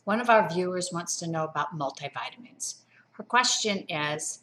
One of our viewers wants to know about multivitamins. Her question is,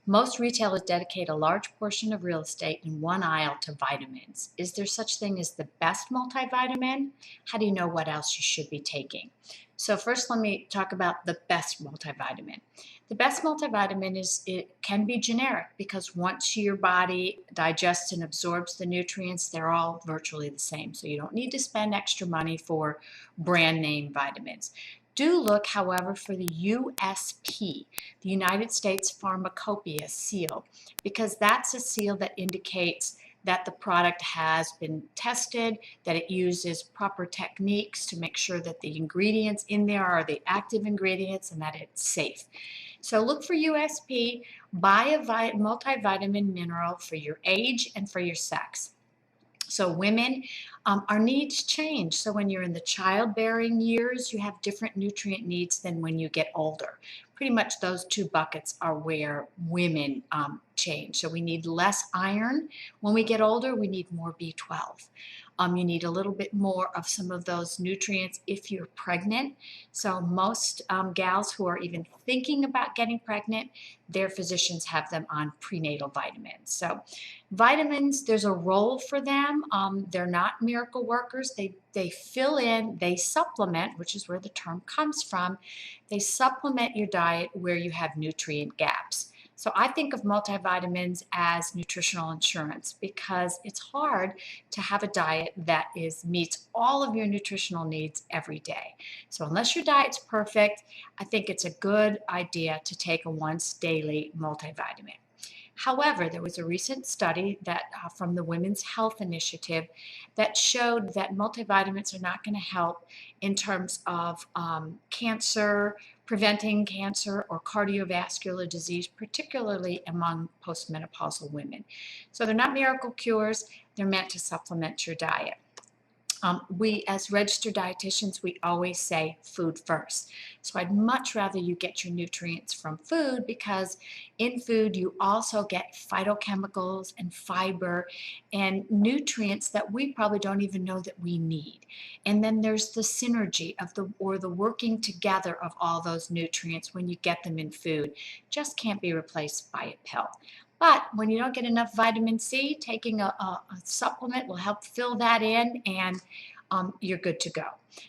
most retailers dedicate a large portion of real estate in one aisle to vitamins. Is there such thing as the best multivitamin? How do you know what else you should be taking? So first let me talk about the best multivitamin. The best multivitamin it can be generic because once your body digests and absorbs the nutrients, they're all virtually the same. So you don't need to spend extra money for brand name vitamins. Do look, however, for the USP, the United States Pharmacopoeia seal, because that's a seal that indicates that the product has been tested, that it uses proper techniques to make sure that the ingredients in there are the active ingredients and that it's safe. So look for USP, buy a multivitamin mineral for your age and for your sex. So women, our needs change. So when you're in the childbearing years, you have different nutrient needs than when you get older. Pretty much those two buckets are where women change. So we need less iron. When we get older, we need more B12. You need a little bit more of some of those nutrients if you're pregnant. So most gals who are even thinking about getting pregnant, their physicians have them on prenatal vitamins. So vitamins, there's a role for them. They're not miracle workers. They fill in, they supplement, which is where the term comes from. They supplement your diet where you have nutrient gaps. So I think of multivitamins as nutritional insurance because it's hard to have a diet that meets all of your nutritional needs every day. So unless your diet's perfect, I think it's a good idea to take a once daily multivitamin. However, there was a recent study that from the Women's Health Initiative that showed that multivitamins are not going to help in terms of cancer, preventing cancer, or cardiovascular disease, particularly among postmenopausal women. So they're not miracle cures. They're meant to supplement your diet. We, as registered dietitians, we always say food first. So I'd much rather you get your nutrients from food because in food you also get phytochemicals and fiber and nutrients that we probably don't even know that we need. And then there's the synergy of the working together of all those nutrients when you get them in food. Just can't be replaced by a pill. But when you don't get enough vitamin C, taking a supplement will help fill that in and you're good to go.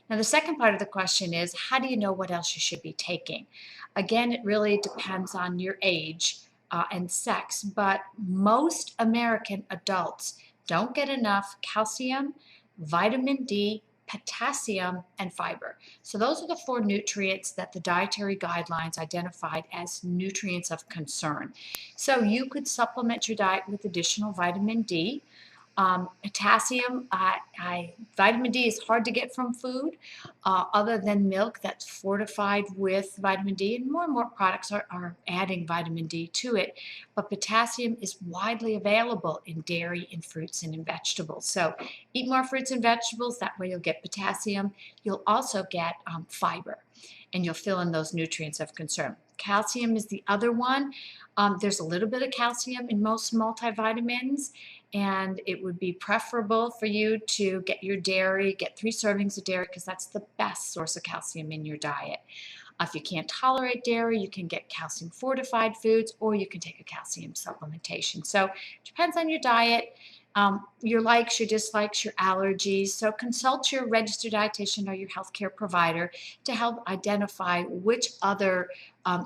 Now, the second part of the question is, how do you know what else you should be taking? Again, it really depends on your age and sex, but most American adults don't get enough calcium, vitamin D, potassium, and fiber. So those are the four nutrients that the dietary guidelines identified as nutrients of concern. So you could supplement your diet with additional vitamin D. Potassium, vitamin D is hard to get from food other than milk that's fortified with vitamin D, and more products are adding vitamin D to it. But potassium is widely available in dairy, in fruits, and in vegetables. So eat more fruits and vegetables, that way you'll get potassium. You'll also get fiber, and you'll fill in those nutrients of concern. Calcium is the other one. There's a little bit of calcium in most multivitamins, and it would be preferable for you to get your dairy, get 3 servings of dairy because that's the best source of calcium in your diet. If you can't tolerate dairy, you can get calcium fortified foods or you can take a calcium supplementation. So it depends on your diet, your likes, your dislikes, your allergies. So consult your registered dietitian or your healthcare provider to help identify which other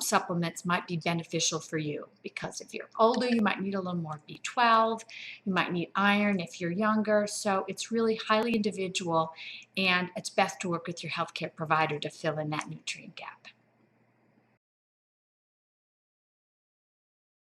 supplements might be beneficial for you. Because if you're older, you might need a little more B12. You might need iron if you're younger. So it's really highly individual, and it's best to work with your healthcare provider to fill in that nutrient gap.